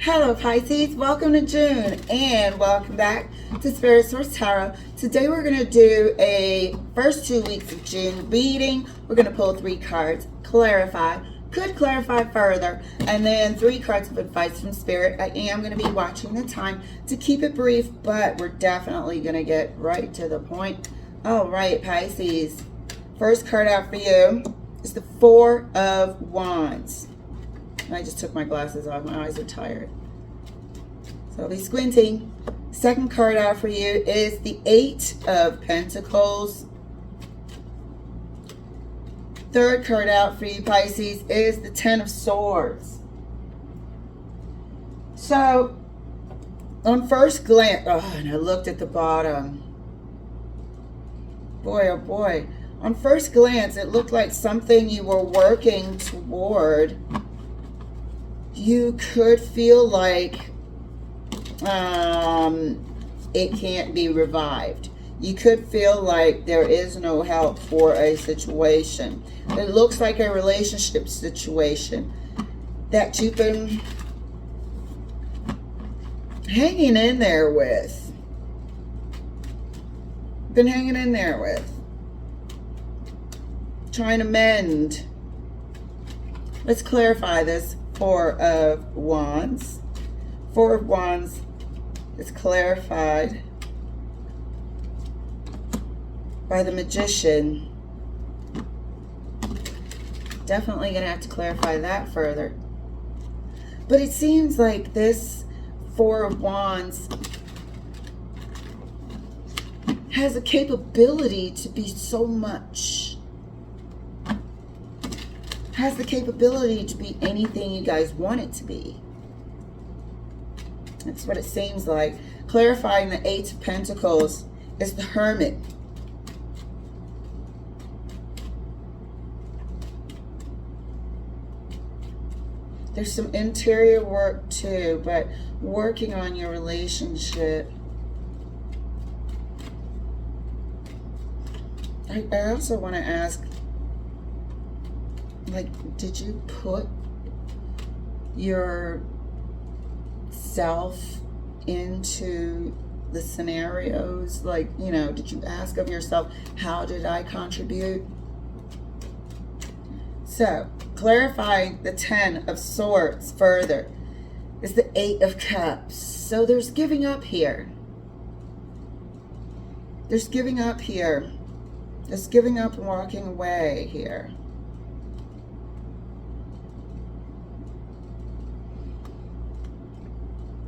Hello Pisces, welcome to June and welcome back to Spirit Source Tarot. Today we're going to do a first 2 weeks of June reading. We're going to pull 3 cards, clarify, could clarify further, and then 3 cards of advice from Spirit. I am going to be watching the time to keep it brief, but we're definitely going to get right to the point. All right, Pisces, first card out for you is the Four of Wands. I just took my glasses off. My eyes are tired, so I'll be squinting. Second card out for you is the Eight of Pentacles. Third card out for you, Pisces, is the Ten of Swords. So, on first glance, and I looked at the bottom. Boy, oh boy. On first glance, it looked like something you were working toward. You could feel like it can't be revived. You could feel like there is no help for a situation. It looks like a relationship situation that you've been hanging in there with. Trying to mend. Let's clarify this. Four of Wands. Four of Wands is clarified by the Magician. Definitely going to have to clarify that further. But it seems like this Four of Wands has a capability to be so much. Has the capability to be anything you guys want it to be. That's what it seems like. Clarifying the Eight of Pentacles is the Hermit. There's some interior work too, but working on your relationship. I also want to ask, like, did you put yourself into the scenarios? Like, you know, did you ask of yourself, how did I contribute? So, clarifying the Ten of Swords further is the Eight of Cups. So there's giving up here. There's giving up here. There's giving up and walking away here.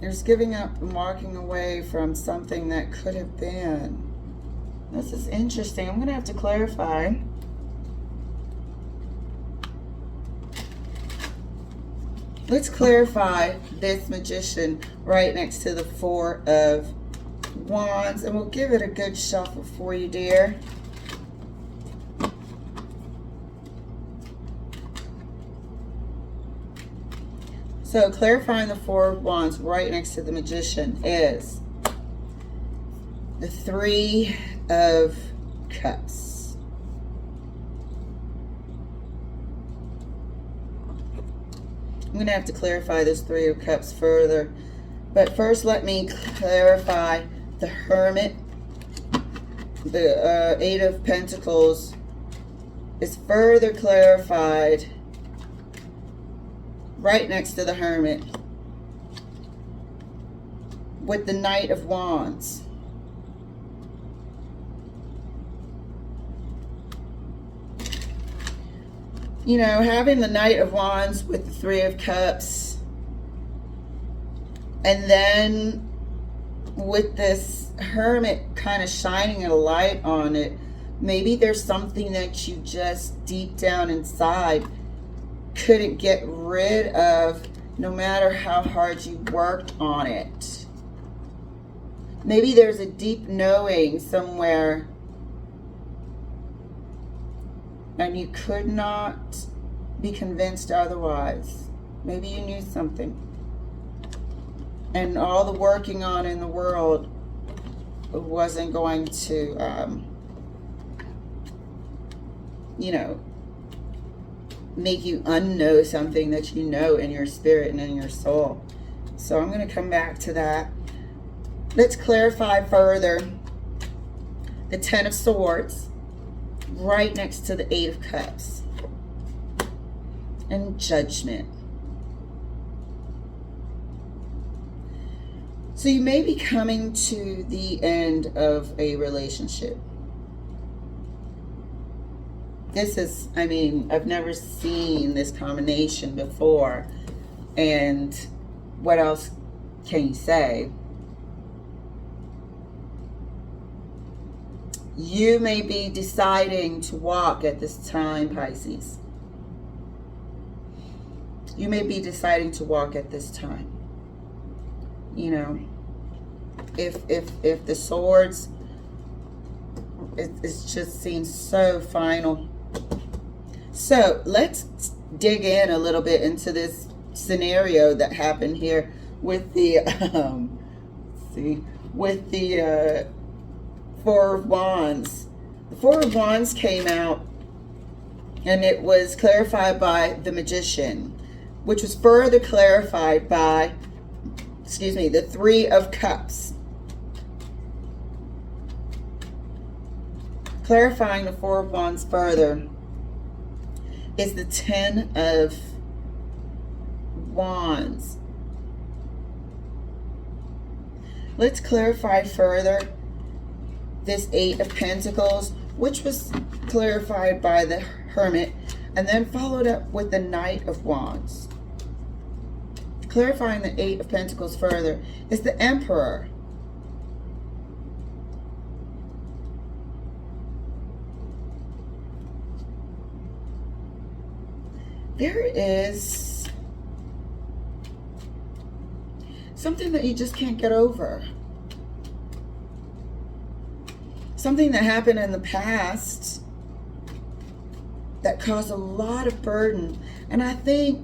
There's giving up and walking away from something that could have been. This is interesting. I'm going to have to clarify. Let's clarify this Magician right next to the Four of Wands, and we'll give it a good shuffle for you, dear. So clarifying the Four of Wands right next to the Magician is the Three of Cups. I'm going to have to clarify this Three of Cups further. But first let me clarify the Hermit. The Eight of Pentacles is further clarified right next to the Hermit with the Knight of Wands. You know, having the Knight of Wands with the Three of Cups, and then with this Hermit kind of shining a light on it, maybe there's something that you just deep down inside couldn't get rid of, no matter how hard you worked on it. Maybe there's a deep knowing somewhere and you could not be convinced otherwise. Maybe you knew something, and all the working on in the world wasn't going to you know, make you unknow something that you know in your spirit and in your soul. So I'm going to come back to that. Let's clarify further the Ten of Swords right next to the Eight of Cups and Judgment. So you may be coming to the end of a relationship. This is, I mean, I've never seen this combination before. And what else can you say? You may be deciding to walk at this time, Pisces. You may be deciding to walk at this time. You know, if the swords, it just seems so final. So let's dig in a little bit into this scenario that happened here with the with the Four of Wands. The Four of Wands came out, and it was clarified by the Magician, which was further clarified by, the Three of Cups. Clarifying the Four of Wands further is the Ten of Wands. Let's clarify further this Eight of Pentacles, which was clarified by the Hermit, and then followed up with the Knight of Wands. Clarifying the Eight of Pentacles further is the Emperor. There is something that you just can't get over. Something that happened in the past that caused a lot of burden. And I think,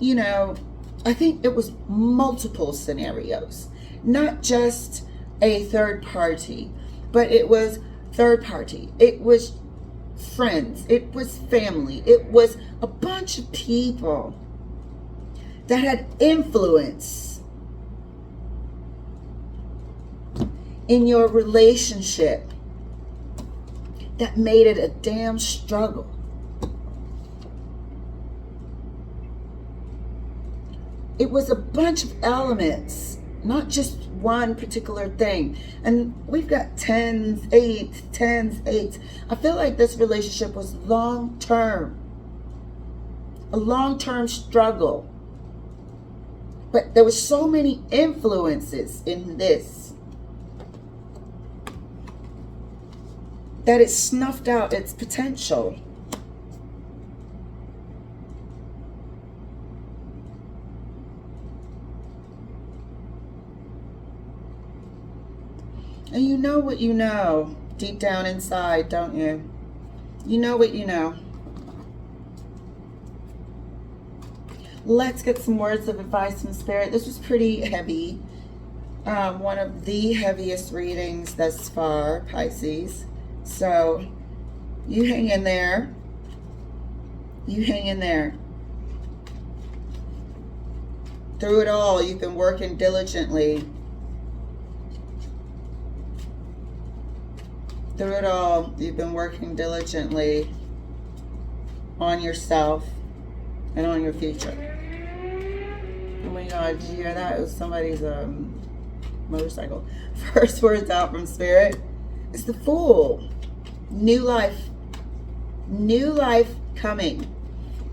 I think it was multiple scenarios, not just a third party, but it was third party. It was friends. It was family. It was a bunch of people that had influence in your relationship that made it a damn struggle. It was a bunch of elements, not just one particular thing. And we've got tens, eights. I feel like this relationship was long-term, a long-term struggle. But there were so many influences in this that it snuffed out its potential. And you know what you know deep down inside, don't you? You know what you know. Let's get some words of advice from Spirit. This was pretty heavy. One of the heaviest readings thus far, Pisces. So you hang in there. You hang in there. Through it all, you've been working diligently. Through it all, you've been working diligently on yourself and on your future. Oh my God, did you hear that? It was somebody's motorcycle. First words out from Spirit is the Fool. New life. New life coming.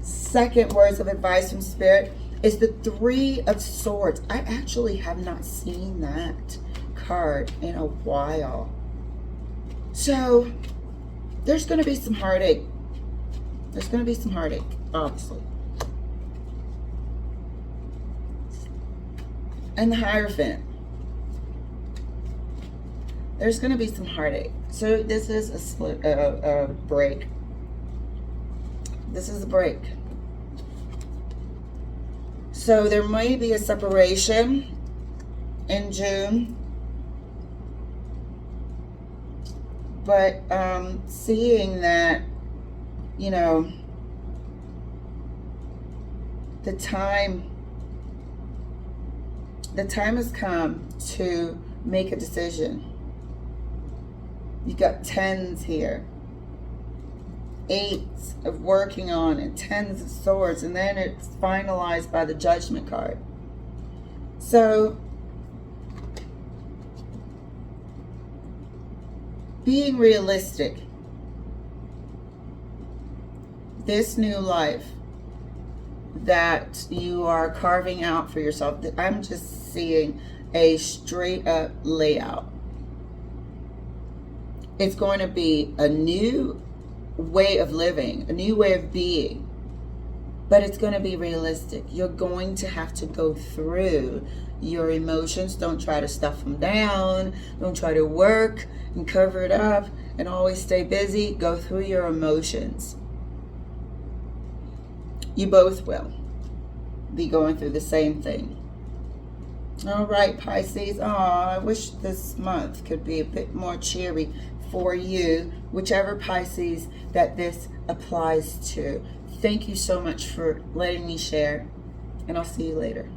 Second words of advice from Spirit is the Three of Swords. I actually have not seen that card in a while. So there's going to be some heartache. There's going to be some heartache, obviously. And the Hierophant. There's going to be some heartache. So this is a break. This is a break. So there may be a separation in June. But seeing that, the time The time has come to make a decision. You got 10s here. 8s of working on, and 10s of swords, and then it's finalized by the Judgment card. So being realistic, this new life that you are carving out for yourself, I'm just seeing a straight up layout. It's going to be a new way of living, a new way of being, but it's going to be realistic. You're going to have to go through your emotions. Don't try to stuff them down. Don't try to work and cover it up and always stay busy. Go through your emotions. You both will be going through the same thing. All right, Pisces. Oh, I wish this month could be a bit more cheery for you, whichever Pisces that this applies to. Thank you so much for letting me share, and I'll see you later.